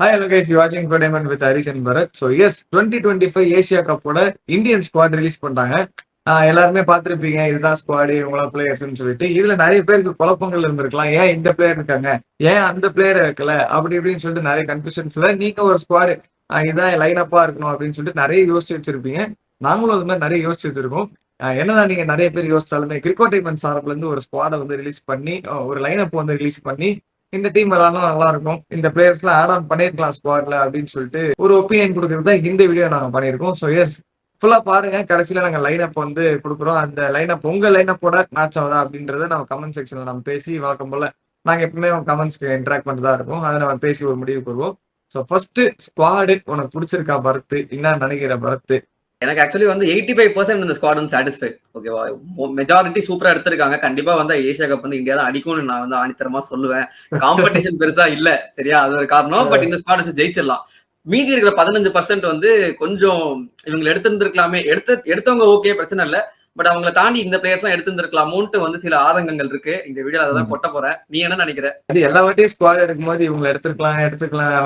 Hi, hello guys. You watching Infotainment with Harish and Bharat. So yes, 2025 Asia கப்போட Indian squad release பண்ணாங்க. எல்லாருமே பார்த்திருப்பீங்க. இதுதான் squad இவங்களா பிளேயர்ஸ்ன்னு சொல்லிட்டு. இதுல நிறைய பேருக்கு குழப்பங்கள் இருந்திருக்கலாம். ஏன் இந்த பிளேயர் இருக்காங்க? ஏன் அந்த பிளேயரை வைக்கல? அப்படி இப்படின்னு சொல்லிட்டு நிறைய கன்ஃபியூஷன்ஸ்ல நீங்க ஒரு ஸ்குவாட் இதான் லைன் அப்பா இருக்கணும் அப்படின்னு சொல்லிட்டு நிறைய யோசிச்சு வச்சிருப்பீங்க. நாங்களும் அது மாதிரி நிறைய யோசிச்சு வச்சிருக்கோம். என்னதான் நீங்க நிறைய பேர் யோசிச்சாலுமே கிரிக்கோடைமன் சார்பில் இருந்து ஒரு ஸ்குவாடை வந்து ரிலீஸ் பண்ணி ஒரு லைன் அப் வந்து ரிலீஸ் பண்ணி இந்த டீம் விளாட்னா நல்லா இருக்கும், இந்த பிளேயர்ஸ் எல்லாம் ஆட் ஆன் பண்ணிருக்கலாம் ஸ்குவாட்ல அப்படின்னு சொல்லிட்டு ஒரு ஒப்பீனியன் கொடுக்கறது தான் இந்த வீடியோ நாங்க பண்ணிருக்கோம். ஸோ எஸ், ஃபுல்லா பாருங்க. கடைசியில நாங்க லைன் அப் வந்து கொடுக்குறோம். அந்த லைன் அப் உங்க லைன் அப்போட மேட்ச் ஆகுதா அப்படின்றத நம்ம கமெண்ட் செக்ஷன்ல நம்ம பேசி வழக்கம் போல நாங்க எப்பவுமே கமெண்ட்ஸ்க்கு இன்டராக்ட் பண்ணிட்டு இருக்கும். அதை நம்ம பேசி ஒரு முடிவுக்கு வருவோம். ஸோ ஃபர்ஸ்ட் ஸ்குவாடு உனக்கு பிடிச்சிருக்கா பரத்? என்ன நினைக்கிற பரத்? எனக்கு ஆக்சுவலி வந்து 85% இந்த ஸ்குவாட் வந்து சாட்டிஸ்ஃபைட். ஓகேவா, மெஜாரிட்டி சூப்பரா எடுத்திருக்காங்க. கண்டிப்பா வந்து ஏசியா கப் வந்து இந்தியா தான் அடிக்கும்னு நான் வந்து ஆணித்தரமா சொல்லுவேன். காம்படிஷன் பெருசா இல்ல, சரியா, அது ஒரு காரணம். பட் இந்த ஸ்குவாட் வச்சு ஜெயிச்சிடலாம். மீதி இருக்கிற 15% வந்து கொஞ்சம் இவங்க எடுத்திருந்திருக்கலாமே. எடுத்தவங்க ஓகே, பிரச்சனை இல்ல. பட் அவங்கள தாண்டி இந்த பிளேயர்ஸ் எல்லாம் எடுத்திருந்திருக்கலாமோன்ட்டு வந்து சில ஆதங்கங்கள் இருக்கு. இந்த வீடியோல அதான் கொட்ட போறேன். நீ என்ன நினைக்கிற? அது எல்லா வாட்டியும் ஸ்குவாட் எடுக்கும்போது இவங்க எடுத்துக்கலாம்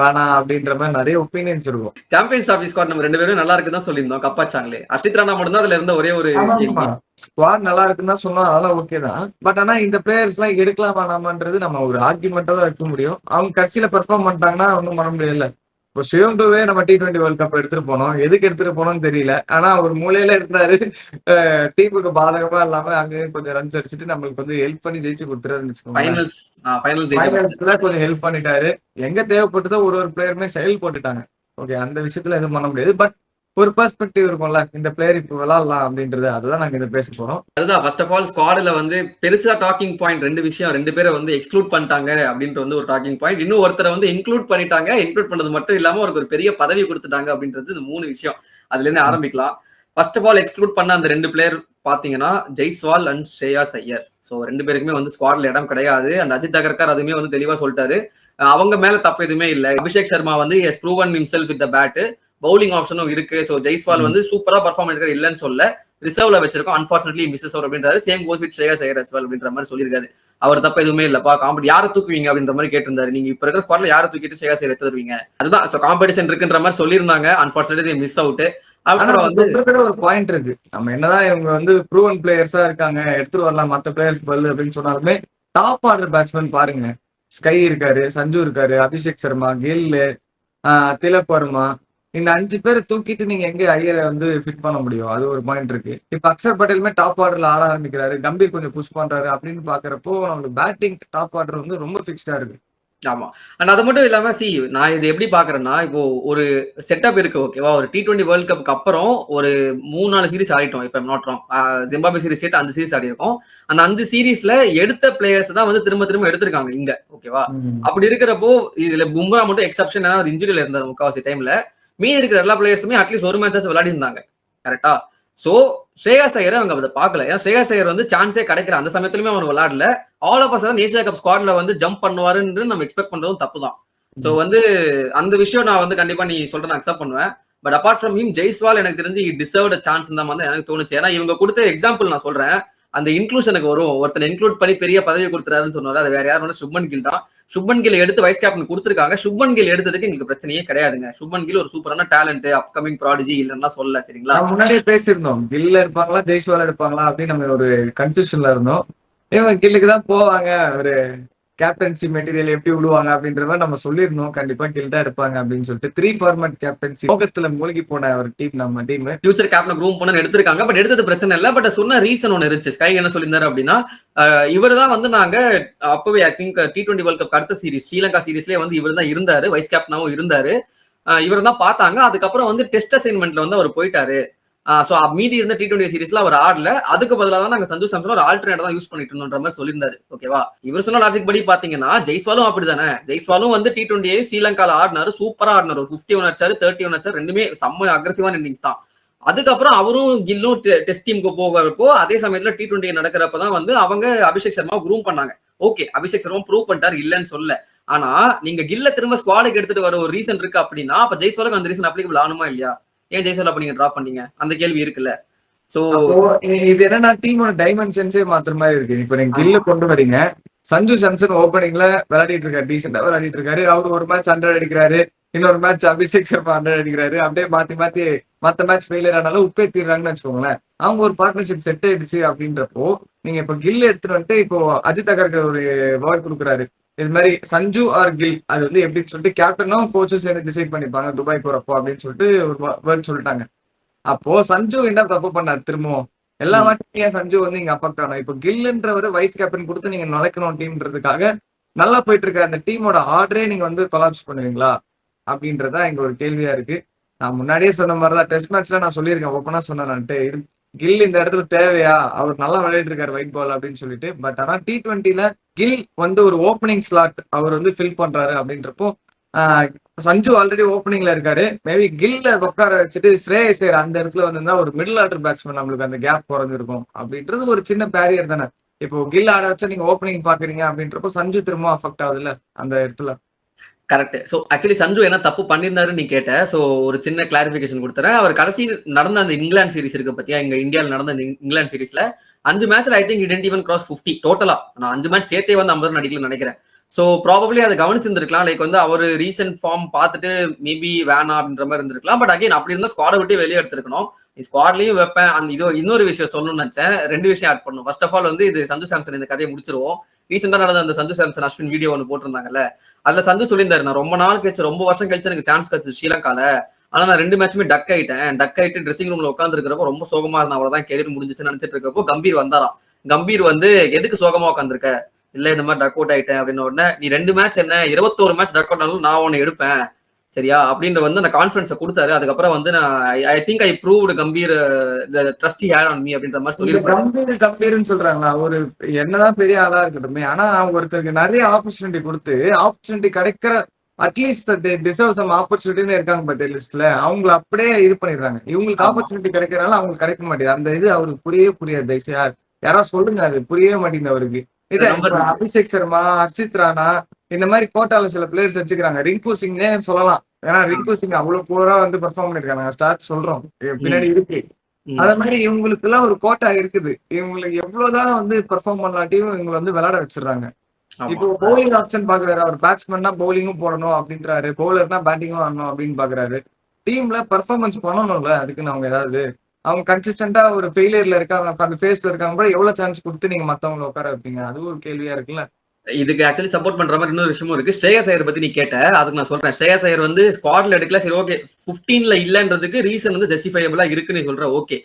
வேணாம் அப்படின்ற மாதிரி நிறைய ஒப்பீனியன்ஸ் இருக்கும். சாம்பியன்ஸ் ஆஃப் ஸ்குவாட் நம்ம 2 பேரும் நல்லா இருக்குதான் சொல்லியிருந்தோம். கப்பாச்சாங்களே, ஹர்ஷித் ராணா மட்டும் தான் அதுல இருந்த ஒரே ஒரு ஸ்குவாட் நல்லா இருக்குன்னு தான் சொன்னா அதெல்லாம் ஓகே தான். பட் ஆனா இந்த பிளேயர்ஸ் எல்லாம் எடுக்கலாம் வேணாமன்றது நம்ம ஒரு ஆர்குமெண்டா தான் வைக்க முடியும். அவங்க கடைசியில பெர்ஃபார்ம் பண்ணிட்டாங்கன்னா ஒன்றும் பண்ண முடியல. இப்போ சிவம் டூவே நம்ம T20 வேர்ல்ட் கப் எடுத்துட்டு போனோம். எதுக்கு எடுத்துட்டு போனோம்னு தெரியல. ஆனா ஒரு மூலையில இருந்தாரு, டீமுக்கு பாதகமா இல்லாம அங்கே கொஞ்சம் ரன்ஸ் அடிச்சுட்டு நம்மளுக்கு வந்து ஹெல்ப் பண்ணி ஜெயிச்சு கொடுத்துறாருன்னு கொஞ்சம் ஹெல்ப் பண்ணிட்டாரு. எங்க தேவைப்பட்டதோ ஒரு பிளேயருமே செயல் போட்டுட்டாங்க. ஓகே, அந்த விஷயத்துல எதுவும் பண்ண முடியாது. பட் ஒரு பெர்ஸ்பெக்டிவ் இருக்கும்ல, இந்த பிளேயர் இப்ப விளையாடலாம் அப்படின்றது, அதுதான் நாங்க இதை பேச போறோம். அதுதான் ஃபர்ஸ்ட் ஆஃப் ஆல் ஸ்குவாட்ல வந்து பெருசா டாக்கிங் பாயிண்ட் 2 விஷயம். 2 பேரை வந்து எக்ஸ்க்ளூட் பண்ணிட்டாங்க அப்படின்ற வந்து ஒரு டாக்கிங் பாயிண்ட். இன்னும் ஒருத்தரை வந்து இன்க்ளூட் பண்ணிட்டாங்க. இன்க்ளூட் பண்ணது மட்டும் இல்லாம அவருக்கு ஒரு பெரிய பதவி கொடுத்துட்டாங்க அப்படின்றது இந்த 3 விஷயம். அதுல இருந்து ஆரம்பிக்கலாம். ஃபர்ஸ்ட் ஆஃப் ஆல் எக்ஸ்க்ளூட் பண்ண அந்த 2 பிளேயர் பாத்தீங்கன்னா ஜெய்ஸ்வால் அண்ட் ஸ்ரேயாஸ் ஐயர். ஸோ 2 பேருக்குமே வந்து ஸ்குவாட்ல இடம் கிடையாது. அண்ட் அஜித் அகர்கர் அதுவுமே வந்து தெளிவா சொல்லிட்டாரு. அவங்க மேல தப்பு எதுவுமே இல்லை. அபிஷேக் சர்மா வந்து has proven himself with the bat. Bowling ஆப்ஷனும் இருக்கு. ஸோ ஜெய்ஸ்வால் வந்து சூப்பரா பர்ஃபார்ம் பண்ணிருக்காரு, இல்லைன்னு சொல்ல. ரிசர்வ்ல வச்சிருக்கோம், அன்பார்ச்சுனேட்லி மிஸ்ஸஸ் அவர் அப்படின்றாரு. Same goes with Shreyas Iyer as well அப்படின்ற மாதிரி சொல்லியிருக்காரு. அவர் தப்ப எதுவுமே இல்லப்பா. யாரை தூக்குவீங்க அப்படின்ற மாதிரி கேட்டிருந்தாரு. நீங்க இப்ப இருக்கிற ஸ்குவாட்ல யாரை தூக்கிட்டு ஸ்ரேயாஸ் ஐயர் எடுத்துருவீங்க, அதுதான். சோ காம்படிஷன் இருக்குன்ற மாதிரி சொல்லியிருந்தாங்க. Unfortunately miss out. அப்புறம் வந்து ஒரு பாயிண்ட் இருக்கு. நம்ம என்னதான் இவங்க வந்து ப்ரூவன் பிளேயர்ஸா இருக்காங்க, எடுத்துட்டு வரலாம் மத்த பிளேயர்ஸ் பதில் அப்படின்னு சொன்னாலுமே டாப் ஆர்டர் பேட்ஸ்மேன் பாருங்க. ஸ்கை இருக்காரு, சஞ்சு இருக்காரு, அபிஷேக் சர்மா, கில், திலக் வர்மா, இந்த 5 பேரை தூக்கிட்டு நீங்க எங்க ஐயரை வந்து ஃபிட் பண்ண முடியும்? அது ஒரு பாயிண்ட் இருக்கு. இப்ப அக்ஷர் பட்டேலுமே டாப் ஆர்டர்ல ஆட ஆரம்பிக்கிறாரு, கம்பீர் கொஞ்சம் புஷ் பண்றாரு அப்படின்னு பாக்குறப்போ நம்மளுக்கு பேட்டிங் டாப் ஆர்டர் வந்து ரொம்ப பிக்ஸ்டா இருக்கு. ஆமா. அண்ட் அது மட்டும் இல்லாம நான் இது எப்படி பாக்குறேன்னா, இப்போ ஒரு செட்டப் இருக்கு, ஓகேவா. ஒரு T20 வேர்ல்ட் கப்க்கு அப்புறம் ஒரு 3-4 சீரிஸ் ஆடிட்டோம், if I'm not wrong. Zimbabwe series சேர்த்து 5 சீரிஸ் ஆடி இருக்கோம். அந்த 5 சீரிஸ்ல எடுத்த பிளேயர்ஸ் தான் வந்து திரும்ப திரும்ப எடுத்திருக்காங்க இங்க, ஓகேவா. அப்படி இருக்கிறப்போ இதுல பும்ரா மட்டும் எக்ஸப்ஷன், ஏன்னா ஒரு இன்ஜுரியில இருந்தார் முக்காவாசி டைம்ல. மீதி இருக்கிற எல்லா பிளேயர்ஸுமே அட்லீஸ்ட் ஒரு மேட்ச் விளையாடி இருந்தாங்க, கரெக்டா. சோ ஸ்ரேயாஸ் ஐயரை அவங்க அதை பார்க்கல. ஏன்னா ஸ்ரேயாஸ் ஐயர் வந்து சான்ஸே கிடைக்கல. அந்த சமயத்திலுமே அவர் விளையாடல. All of a sudden Asia cup ஸ்குவாட்ல வந்து ஜம்ப் பண்ணுவாருன்னு நம்ம எக்ஸ்பெக்ட் பண்றதும் தப்பு தான். சோ வந்து அந்த விஷயம் நான் வந்து கண்டிப்பா நீ சொல்ற நான் அக்செப்ட் பண்ணுவேன். But apart from him, Jaiswal எனக்கு தெரிஞ்சு டிசர்வ்ட் சான்ஸ் தான் வந்து எனக்கு தோணுச்சு. ஏன்னா இவங்க கொடுத்த எக்ஸாம்பிள் நான் சொல்றேன். அந்த இன்க்ளூஷனுக்கு வரும். ஒருத்தனை இன்க்ளூட் பண்ணி பெரிய பதவி கொடுத்துறாருன்னு சொன்னாரு. அது வேற யாரும் சுப்மன் கில் தான். சுப்மன் கில் எடுத்து வைஸ் கேப்டன் கொடுத்திருக்காங்க. சுப்மன் கில் எடுத்ததுக்கு எங்களுக்கு பிரச்சனையே கிடையாதுங்க. சுப்மன் கில் ஒரு சூப்பரான டேலண்ட், அப்கமிங் ப்ராடிஜி, இல்லன்னா சொல்ல, சரிங்களா. முன்னாடியே பேசியிருந்தோம், கில் எடுப்பாங்களா ஜெய்ஸ்வால் எடுப்பாங்களா அப்படின்னு நம்ம ஒரு கன்ஃபியூஷன்ல இருந்தோம். இவங்க கில்லுக்கு தான் போவாங்க, ஒரு கேப்டன்சி மெட்டீரியல் எப்படி விடுவாங்க அப்படின்ற மாதிரி நம்ம சொல்லியிருந்தோம். கண்டிப்பா கில் தான் எடுப்பாங்க அப்படின்னு சொல்லிட்டு 3 ஃபார்மேட் கேப்டன்சி மோகத்துல மூழ்கி போன ஒரு டீம் நம்ம டீம். ஃபியூச்சர் கேப்டன் க்ரூம் பண்ண எடுத்திருக்காங்க. பட் எடுத்தது பிரச்சனை இல்லை. பட் சொன்ன ரீசன் ஒன்று இருந்துச்சு. ஸ்கை என்ன சொல்லியிருந்தாரு அப்படின்னா, இவர் தான் வந்து நாங்க அப்பவே I think T20 world cup அடுத்த சீரிஸ் ஸ்ரீலங்கா சீரிஸ்லேயே வந்து இவர் தான் இருந்தாரு, வைஸ் கேப்டனாவும் இருந்தாரு. இவர் தான் பார்த்தாங்க. அதுக்கப்புறம் வந்து டெஸ்ட் அசைன்மெண்ட்ல வந்து அவர் போயிட்டாரு. சோ மீதி இருந்த T20 சீரிஸ்ல அவர் ஆடல. அதுக்கு பதிலாக தான் நாங்க சஞ்சு சாம்சன் ஒரு ஆல்டர்னேட் தான் யூஸ் பண்ணிட்டு இருந்தோன்ற மாதிரி சொல்லியிருந்தாரு, ஓகேவா. இவர் சொன்ன லாஜிக் படி பாத்தீங்கன்னா ஜெய்ஸ்வாலும் அப்படிதானே. ஜெய்ஸ்வாலும் வந்து T20 ஸ்ரீலங்கால ஆடினாரு, சூப்பரா ஆடினாரு. ஒரு 51 அடிச்சாரு, 31 அடிச்சாரு. ரெண்டுமே செம்ம அக்ரெசிவான இன்னிங்ஸ் தான். அதுக்கப்புறம் அவரும் கில்லும் டெஸ்ட் டீமுக்கு போகிறப்போ அதே சமயத்துல T20 நடக்கிறப்பதான் வந்து அவங்க அபிஷேக் சர்மா க்ரூம் பண்ணாங்க. ஓகே, அபிஷேக் சர்மா ப்ரூவ் பண்ணிட்டாரு, இல்லன்னு சொல்ல. ஆனா நீங்க கில்ல திரும்ப ஸ்குவாடுக்கு எடுத்துட்டு வர ஒரு ரீசன் இருக்கு அப்படின்னா, அப்ப ஜெய்ஸ்வாலுக்கு அந்த ரீசன் அப்ளிகபிள் ஆனுமா இல்லையா? ஏன் ஜெய்ஸ்வால் அப்ப நீங்க டிராப் பண்ணீங்க? அந்த கேள்வி இருக்குல்ல. சோ இது என்னன்னா டீமோட டைமென்ஷன்ஸே மாத்திர மாதிரி இருக்கு. இப்ப நீங்க கில்ல கொண்டு வரீங்க, சஞ்சு சாம்சன் ஓப்பனிங்ல விளையாடிட்டு இருக்காரு, டீசெண்டா விளையாடிட்டு இருக்காரு. அவரு ஒரு மேட்ச் 100 அடிக்கிறாரு, இன்னொரு மேட்ச் அபிஷேக் சர்மா 100 அடிக்கிறாரு. அப்படியே மாத்தி மாத்தி மத்த மேட்ச் ஃபெயிலியர் ஆனாலும் உப்பேத்திடுறாங்கன்னு வச்சுக்கோங்களேன். அவங்க ஒரு பார்ட்னர்ஷிப் செட் ஆயிடுச்சு அப்படின்றப்போ, நீங்க இப்ப கில் எடுத்துட்டு வந்துட்டு இப்போ அஜித் அகர்கர் ஒரு வேர்ட் குடுக்குறாரு. இது மாதிரி சஞ்சு ஆர் கில் அது வந்து எப்படின்னு சொல்லிட்டு கேப்டனும் கோச்சும் சேர்ந்து டிசைட் பண்ணிப்பாங்க துபாய் போறப்போ அப்படின்னு சொல்லிட்டு ஒரு வேர்ட் சொல்லிட்டாங்க. அப்போ சஞ்சு என்ன தப்பு பண்ணாரு திரும்பவும்? எல்லா வாட்டியும் ஏன் சஞ்சு வந்து இங்க அஃபெக்ட் ஆனோம்? இப்போ கில்ன்றவர் வைஸ் கேப்டன் கொடுத்து நீங்க நுழைக்கணும் டீம்ன்றதுக்காக நல்லா போயிட்டு இருக்க அந்த டீமோட ஆர்டரே நீங்க வந்து கொலாப்ஸ் பண்ணுவீங்களா? அப்படின்றதா இங்க ஒரு கேள்வியா இருக்கு. நான் முன்னாடியே சொன்ன மாதிரிதான் டெஸ்ட் மேட்ச்ல நான் சொல்லியிருக்கேன் ஓப்பனா சொன்னேன்ட்டு இது கில் இந்த இடத்துல தேவையா? அவர் நல்லா விளையாட்டு இருக்காரு ஒயிட் பால் அப்படின்னு சொல்லிட்டு. பட் ஆனா T20ல கில் வந்து ஒரு ஓப்பனிங் ஸ்லாட் அவர் வந்து ஃபில் பண்றாரு அப்படின்றப்போ சஞ்சு ஆல்ரெடி ஓப்பனிங்ல இருக்காரு. மேபி கில்ல உட்கார வச்சுட்டு ஸ்ரேயஸ் ஐயர் அந்த இடத்துல வந்திருந்தா ஒரு மிடில் ஆர்டர் பேட்ஸ்மேன் நம்மளுக்கு அந்த கேப் குறைஞ்சிருக்கும் அப்படின்றது ஒரு சின்ன பேரியர் தானே. இப்போ கில் ஆட வச்சா நீங்க ஓப்பனிங் பாக்குறீங்க அப்படின்றப்போ சஞ்சு திரும்ப அஃபெக்ட் ஆகுதுல்ல அந்த இடத்துல. கரெக்ட். சோ ஆக்சுவலி சஞ்சு என்ன தப்பு பண்ணியிருந்தாருன்னு நீ கேட்ட. சோ ஒரு சின்ன கிளாரிபிகேஷன் கொடுத்துறேன். அவர் கடைசி நடந்த அந்த இங்கிலாந்து சீரிஸ் இருக்கு பத்தியா, இங்க இந்தியாவில் நடந்த அந்த இங்கிலாந்து சீரிஸ்ல 5 மேட்ச்ல I think it even cross 50 டோட்டலா. நான் 5 மேட்ச் சேர்த்தே வந்து 50 ரன் அடிக்கலன்னு நினைக்கிறேன். ஸோ ப்ராபப்ளி அதை கவனிச்சிருந்திருக்கலாம். லைக் வந்து அவர் ரீசென்ட் ஃபார்ம் பார்த்துட்டு மேபி வேணாம் அப்படின்ற மாதிரி இருந்திருக்கலாம். பட் அகைன் அப்படி இருந்தால் ஸ்குவாடை விட்டு வெளியே எடுத்திருக்கணும். ஸ்குவாட்லயும் வைப்பேன். இது இன்னொரு விஷயம் சொல்லணும்னு நினைச்சேன். 2 விஷயம் ஆட் பண்ணணும். ஃபர்ஸ்ட் ஆஃப் ஆல் வந்து இது சஞ்சு சாம்சன் இந்த கதையை முடிச்சிருவோம். ரீசெண்டா நடந்த அந்த சஞ்சு சாம்சன் அஸ்வின் வீடியோ ஒன்று போட்டிருந்தாங்கல்ல, அதுல சஞ்சு சொல்லியிருந்தாரு, நான் ரொம்ப நாள் கழிச்சு ரொம்ப வருஷம் கழிச்சு எனக்கு சான்ஸ் கிடைச்சு ஸ்ரீலங்கால. ஆனா நான் 2 மேட்சுமே டக் ஆயிட்டு ட்ரெஸ்ஸிங் ரூம்ல உட்கார்ந்து இருக்கிறப்போ ரொம்ப சோகமா இருந்தேன். அவ்வளவுதான் கேரியர் முடிஞ்சிச்சுன்னு நினைச்சிட்டு இருக்கப்போ கம்பீர் வந்தாராம். கம்பீர் வந்து எதுக்கு சோகமா உட்காந்துருக்க? இல்ல இந்த மாதிரி டக் அவுட் ஆயிட்டேன் அப்படின்னு உடனே, நீ 2 மேட்ச் என்ன 21 மேட்ச் டக் அவுட் ஆனாலும் நான் உன்னை எடுப்பேன் சரியா அப்படின்ற வந்து அந்த கான்ஃபிடன்ஸை கொடுத்தாரு. அதுக்கப்புறம் வந்து நான் I think I proved Gambhir trust he had on me அப்படின்ற மாதிரி சொல்லி கம்பீர்னு சொல்றாங்களா? ஒரு என்னதான் பெரிய ஆளா இருக்கட்டுமே, ஆனா ஒருத்தருக்கு நிறைய ஆப்பர்ச்சுனிட்டி கொடுத்து ஆப்பர்ச்சுனிட்டி கிடைக்கிற அட்லீஸ்ட் டிசர்வ் சம் ஆப்பர்ச்சுனிட்டின்னு இருக்காங்க பத்திய லிஸ்ட்ல, அவங்களை அப்படியே இது பண்ணிடுறாங்க. இவங்களுக்கு ஆப்பர்ச்சுனிட்டி கிடைக்கிறனால அவங்களுக்கு கிடைக்க மாட்டேங்குது. அந்த இது அவருக்கு புரியாது. யாராவது சொல்லுங்க, அது புரியவே மாட்டேங்குது அவருக்கு. இது அபிஷேக் சர்மா, ஹர்ஷித் ராணா இந்த மாதிரி கோட்டால சில பிளேயர்ஸ் வச்சுக்கிறாங்க. ரிங்கு சிங்னே சொல்லலாம். ஏன்னா ரிங்கு சிங் அவ்வளவு பூரா வந்து பெர்ஃபார்ம் பண்ணிருக்காங்க. ஸ்டார்ட் சொல்றோம் பின்னாடி இருக்கு. அத மாதிரி இவங்களுக்கு எல்லாம் ஒரு கோட்டா இருக்குது. இவங்களுக்கு எவ்வளவுதான் வந்து பெர்ஃபார்ம் பண்ணாட்டியும் இவங்க வந்து விளையாட வச்சிடறாங்க. இப்போ பவுலிங் ஆப்ஷன் பாக்குறாரு. அவர் பேட்ஸ்மேன்னா பவுலிங்கும் போடணும் அப்படின்றாரு, பவுலர்னா பேட்டிங்கும் ஆடணும் அப்படின்னு பாக்குறாரு. டீம்ல பெர்ஃபார்மன்ஸ் பண்ணணும்ல, அதுக்குன்னு அவங்க ஏதாவது அவங்க கன்சிஸ்டன்டா ஒரு ஃபெயிலியர்ல இருக்காங்க, அந்த ஃபேஸ்ல இருக்காங்க கூட எவ்வளவு சான்ஸ் கொடுத்து நீங்க மத்தவங்களை உட்கார வைப்பீங்க? அது ஒரு கேள்வியா இருக்குல்ல. இதுக்கு ஆக்சுவலி சப்போர்ட் பண்ற மாதிரி இன்னொரு விஷயமும் இருக்கு. ஸ்ரேயஸ் ஐயர் பத்தி நீ கேட்ட, அதுக்கு நான் சொல்றேன். ஸ்ரேயஸ் ஐயர் வந்து ஸ்குவாட்ல எடுக்கல, சரி ஓகே 15ல இல்லன்றதுக்கு ரீசன் வந்து ஜஸ்டிஃபையபிளா இருக்குன்னு சொல்ற. ஓகே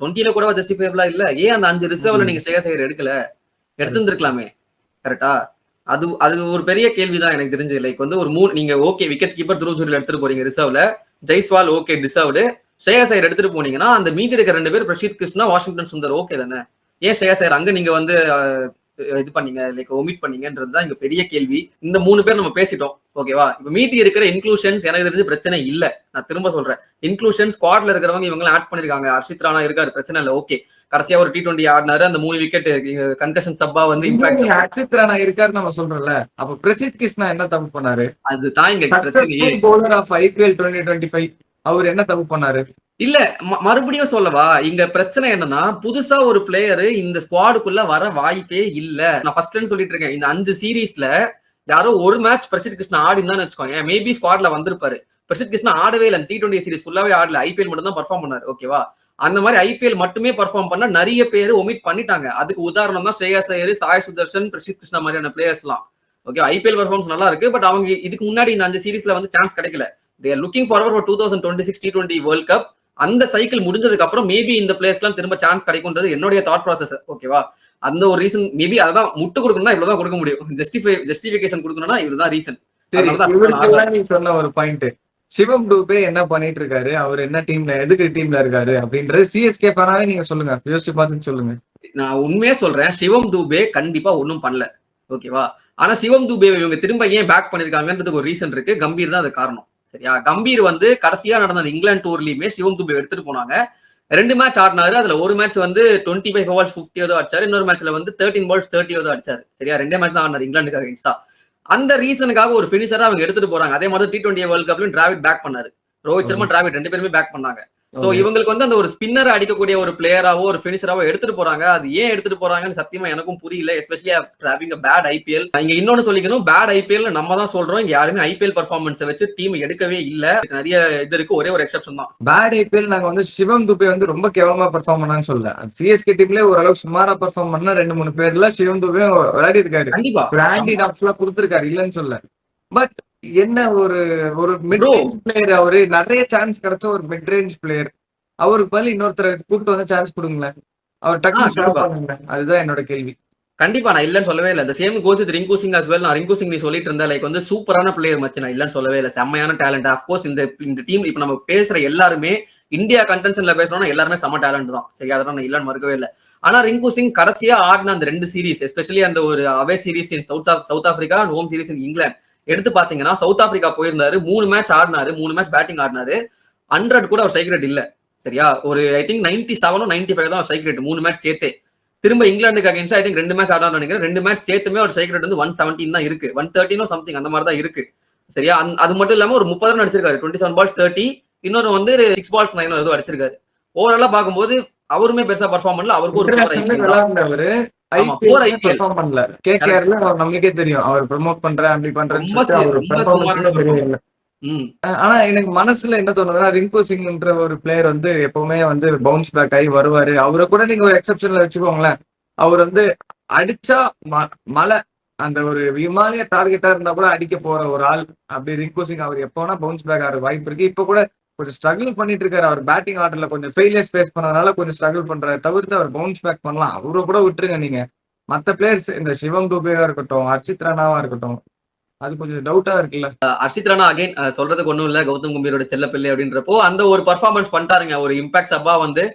20ல கூட ஜஸ்டிஃபையபிளா இல்ல, ஏன் அந்த 5 ரிசர்வ்ல நீங்க ஸ்ரேயஸ் ஐயர் எடுக்கல? எடுத்திருந்திருக்கலாமே. கரெக்டா? அது ஒரு பெரிய கேள்விதான் எனக்கு தெரிஞ்சு. லைக் வந்து ஒரு 3 நீங்க ஓகே விக்கெட் கீப்பர் துருவ் எடுத்துட்டு போறீங்க ரிசர்வ்ல, ஜெய்ஸ்வால் ஓகே டிசர்வ்டு, ஸ்ரேயஸ் ஐயர் எடுத்துட்டு போனீங்கன்னா அந்த மீதி இருக்க 2 பேர் பிரசித் கிருஷ்ணா, வாஷிங்டன் சுந்தர் ஓகே தானே? ஏன் ஸ்ரேயஸ் ஐயர் அங்க நீங்க வந்து இது பண்ணீங்க, லைக் ஒமிட் பண்ணீங்கன்றதுதான் இங்க பெரிய கேள்வி. இந்த 3 பேர் நம்ம பேசிட்டோம் ஓகேவா? இப்ப மீதி இருக்கிற இன்க்ளூஷன்ஸ் எனக்கு தெரிஞ்சு பிரச்சனை இல்ல. நான் திரும்ப சொல்றேன், இன்க்ளூஷன் ஸ்குவாட்ல இருக்கிறவங்க இவங்க ஆட் பண்ணிருக்காங்க. ஹர்ஷித் ராணா இருக்காரு, பிரச்சனை இல்ல ஓகே. கடைசியா ஒரு T20 ஆடினாரு, அந்த 3 விக்கெட் கன்கஷன் சப்பா வந்து இம்பாக்ட். ஹர்ஷித் ராணா இருக்காரு நம்ம சொல்றோம்ல, அப்ப பிரசித் கிருஷ்ணா என்ன தப்பு பண்ணாரு? அதுதான் இங்க பிரச்சனையே. பவுலர் ஆஃப் IPL 2025 அவர் என்ன தப்பு பண்ணாரு? இல்ல மறுபடியும் சொல்லவா, இங்க பிரச்சனை என்னன்னா புதுசா ஒரு பிளேயர் இந்த ஸ்குவாடுக்குள்ள வர வாய்ப்பே இல்ல. நான் ஃபர்ஸ்ட்ல சொல்லிட்டு இருக்கேன், இந்த 5 சீரீஸ்ல யாரோ ஒரு மேட்ச் பிரசித் கிருஷ்ணா ஆடி தான் வச்சுக்கோங்க, மேபி ஸ்குவாட்ல வந்திருப்பாரு. பிரசித் கிருஷ்ணா ஆடவே இல்லை. T20 சீரிஸ் ஃபுல்லாவே ஆடல, IPL மட்டும் தான் பர்ஃபார்ம் பண்ணாரு ஓகேவா? அந்த மாதிரி IPL மட்டுமே பர்ஃபார்ம் பண்ணா நிறைய பேர் ஒமிட் பண்ணிட்டாங்க. அதுக்கு உதாரணம் தான் ஸ்ரேயஸ் ஐயர், சாய் சுதர்ஷன், பிரசித் கிருஷ்ணா மாதிரியான பிளேயர்ஸ் எல்லாம். ஓகே IPL பர்ஃபார்மன்ஸ் நல்லா இருக்கு, பட் அவங்க இதுக்கு முன்னாடி இந்த 5 சீரீஸ்ல வந்து சான்ஸ் கிடைக்கல. they are looking forward for 2026 T20 world cup. அந்த சைக்கிள் முடிஞ்சதுக்கு அப்புறம் மேபி இந்த பிளேஸ்லாம் திரும்ப சான்ஸ் கிடைக்கும்ன்றது என்னுடைய தாட் ப்ராசஸ் ஓகேவா? அந்த ஒரு ரீசன் மேபி அதான் முட்டு கொடுக்கணும்னா இவ்வளவுதான் கொடுக்க முடியும். ஜஸ்டிஃபிகேஷன் கொடுக்கணும்னா இதுதான் ரீசன். நீ சொன்ன ஒரு பாயிண்ட், சிவம் டூபே என்ன பண்ணிட்டு இருக்காரு, அவர் என்ன டீம்ல எதுக்கு டீம்ல இருக்காரு அப்படின்றது CSK ஃபேனாவே நீங்க சொல்லுங்க, யோசிச்சு பார்த்துட்டு சொல்லுங்க. நான் உண்மையே சொல்றேன், சிவம் டூபே கண்டிப்பா ஒன்னும் பண்ணல ஓகேவா? ஆனா சிவம் டூபே இவங்க திரும்ப ஏன் பேக் பண்ணிருக்காங்கன்றதுக்கு ஒரு ரீசன் இருக்கு. கம்பீர் தான் அது காரணம் சரியா? கம்பீர் வந்து கடைசியா நடந்த இங்கிலாந்து டூர்லயுமே சிவம் துபே எடுத்துட்டு போனாங்க. 2 மேட்ச் ஆடினாரு. அதுல ஒரு மேட்ச் வந்து 25 balls 50 அடிச்சாரு, இன்னொரு மேட்ச்ல வந்து 13 balls 30 அடிச்சாரு சரியா? 2 மேட்ச் தான் ஆடினாரு இங்கிலாந்துக்காக அகைன்ஸ்டா. அந்த ரீசனுக்காக ஒரு பினிஷரா அவங்க எடுத்துட்டு போறாங்க. அதே மாதிரி T20 வேர்ல்ட் கப்லயும் டிராவிட் பேக் பண்ணாரு, ரோஹித் சர்மா டிராவிட் 2 பேருமே பேக் பண்ணாங்க. So okay. இவங்களுக்கு வந்து அந்த ஒரு ஸ்பின்னர் அடிக்கக்கூடிய ஒரு பிளேயராவோ ஒரு பினிஷராவோ எடுத்துட்டு போறாங்க. அது ஏன் எடுத்துட்டு போறாங்கன்னு சத்தியமா எனக்கும் புரியல. Especially after having a bad IPL. இங்க இன்னொன்னு சொல்லிக்கணும், பேட் ஐபிஎல் நம்ம தான் சொல்றோம். இங்க யாருமே ஐபிஎல் பெர்ஃபார்மன்ஸை வச்சு டீம் எடுக்கவே இல்ல. நிறைய இது இருக்கு, ஒரே ஒரு எக்ஸெப்ஷன் தான். பேட் ஐபிஎல் நாங்க வந்து சிவம் துபே வந்து ரொம்ப கேவலமா பெர்ஃபார்ம் பண்ணான்னு சொல்லல. சிஎஸ்கே டீம்ல ஓரளவு சுமாரா பெர்ஃபார்ம் பண்ண 2-3 பேர்ல சிவம் துபே விளையாடி இருக்காரு. கண்டிப்பா ஒரு ஆன்டி டாப்ஸ்லாம் கொடுத்திருக்காரு, இல்லன்னு சொல்ல. பட் என்ன ஒரு ஒரு மிட் ப்ரோ, ரேஞ்ச் பிளேயர், அவரு நிறைய சான்ஸ் கிடைச்ச ஒரு மிட் ரேஞ்ச் பிளேயர். அவருக்கு பதில் இன்னொருத்தரை கூப்பிட்டு வந்து சான்ஸ் கொடுங்களேன், அவர் டக்குனு ஸ்டாப் கண்டிப்பா பண்ணுங்க. அதுதான் என்னோட கேள்வி. கண்டிப்பா நான் இல்லன்னு சொல்லவே இல்ல. இந்த same goes with Rinku Singh as well. நான் ரிங்கு சிங் நீ சொல்லிட்டு இருந்த லைக் வந்து சூப்பரான பிளேயர் மச்சி, நான் இல்லன்னு சொல்லவே இல்ல. செம்மையான டேலண்ட். அஃப்கோர்ஸ் இந்த டீம் இப்ப நம்ம பேசுற எல்லாருமே இந்தியா கண்டென்ஷன்ல பேசுறோம்னா எல்லாருமே செம்ம டேலண்ட் தான். சரி, அதெல்லாம் நான் இல்லன்னு மறுக்கவே இல்லை. ஆனா ரிங்கு சிங் கடைசியா ஆடின அந்த 2 சீரிஸ், எஸ்பெஷலி அந்த ஒரு away series in South Africa and home series in England எடுத்து பாத்தீங்கன்னா, சவுத் ஆப்பிரிக்கா போயிருந்தாரு, 3 மேட்ச் ஆடினாரு, 3 மேட்ச் பேட்டிங் ஆடினாரு. 100 கூட அவர் ஸ்ட்ரைக் ரேட் இல்ல. சரியா, ஒரு ஐ திங்க் 97 95 தான் ஸ்ட்ரைக் ரேட் 3 மேட்ச் சேர்த்தே. திரும்ப இங்கிலாந்துக்கு அகைன்ஸ்ட் ஐ திங்க் 2 மேட்ச் ஆடான்னு நினைக்கிறேன். 2 மேட்ச் சேர்த்துமே ஒரு ஸ்ட்ரைக் ரேட் வந்து 117 தான் இருக்கு, 113 சம்திங் அந்த மாதிரி தான் இருக்கு. சரியா, அது மட்டும் இல்லாம ஒரு 30 ரன் அடிச்சிருக்காரு, 27 balls 30. இன்னொரு வந்து 6 balls 9 ஏதோ அடிச்சிருக்காரு. ஓவராலா பாக்கும்போது அவருமே பெருசா பெர்ஃபார்ம் பண்ணல. அவருக்கு ஒரு விளையாடுறவரு ஐபிஎல் பண்ணல. கேகேஆர்ல நம்மளுக்கே தெரியும், அவர் ப்ரமோட் பண்றேன் அப்படி பண்றேன்னு. ஆனா எனக்கு மனசுல என்ன தோணுதுன்னா, ரிங்கு சிங்ன்ற ஒரு பிளேயர் வந்து எப்பவுமே வந்து பவுன்ஸ் பேக் ஆகி வருவாரு. அவரை கூட நீங்க ஒரு எக்ஸெப்ஷன்ல வச்சுக்கோங்களேன். அவர் வந்து அடிச்சா மலை அந்த ஒரு விமானிய டார்கெட்டா இருந்தா கூட அடிக்க போற ஒரு ஆள். அப்படி ரிங்கு சிங் அவர் எப்போனா பவுன்ஸ் பேக் ஆகிற வாய்ப்பு இருக்கு. இப்ப கூட கொஞ்சம் ஸ்ட்ரகிள் பண்ணிட்டு இருக்காரு. அவர் பேட்டிங் ஆர்டர்ல கொஞ்சம் ஃபெயிலியர்ஸ் ஃபேஸ் பண்ணதுனால கொஞ்சம் ஸ்ட்ரகிள் பண்றாரு. தவிர்த்து அவர் பவுன்ஸ் பேக் பண்ணலாம். அவரை கூட விட்டுருங்க நீங்க. மத்த பிளேயர்ஸ் இந்த சிவம் துபேவா இருக்கட்டும், ஹர்ஷித் ராணாவா இருக்கட்டும், அது கொஞ்சம் டவுட்டா இருக்குல்ல. ஹர்ஷித் ராணா அகைன் சொல்றதுக்கு ஒண்ணும் இல்ல, கௌதம் கம்பீரோட செல்ல பிள்ளை அப்படின்றப்போ அந்த ஒரு பர்ஃபார்மன்ஸ் பண்ணிட்டாருங்க. ஒரு இம்பாக்ட் சப்பா வந்து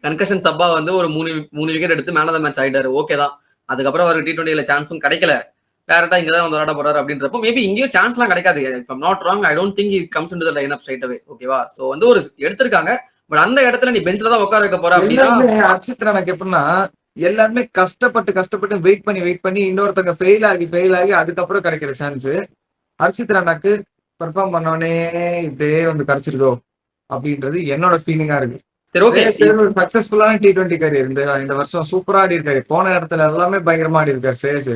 கன்கஷன் சப்பா வந்து ஒரு 3 விக்கெட் எடுத்து மேன் ஆஃப் த மேட்ச் ஆயிட்டாரு. ஓகே தான். அதுக்கப்புறம் அவர் T20 சான்ஸும் கிடைக்கல. டேரக்டா இங்கதான் வந்து விளையாட போறாரு அப்படின்றப்போ மேபி இங்கேயும் சான்ஸ் எல்லாம் கிடைக்காது. Not wrong, I don't think it comes into the line up straight away. ஓகேவா, சோ வந்து ஒரு எடுத்திருக்காங்க. பட் அந்த இடத்துல நீ பெஞ்ச்ல தான் உட்கார வைக்க போற அப்படின்னா, ஹர்ஷித் ராணாக்கு எப்படின்னா எல்லாருமே கஷ்டப்பட்டு வெயிட் பண்ணி இன்னொருத்தங்க ஃபெயில் ஆகி அதுக்கப்புறம் கிடைக்கிற சான்ஸ். ஹர்ஷித் ராணாக்கு பெர்ஃபார்ம் பண்ணோடனே இப்படியே வந்து கிடைச்சிருதோ அப்படின்றது என்னோட ஃபீலிங்கா இருக்கு. சரி ஓகே, சக்சஸ்ஃபுல்லான T20 கரியர் இந்த வருஷம் சூப்பரா ஆடி இருக்காரு. போன இடத்துல எல்லாமே பயங்கரமா ஆடி இருக்காரு ஸ்ரேயஸ்.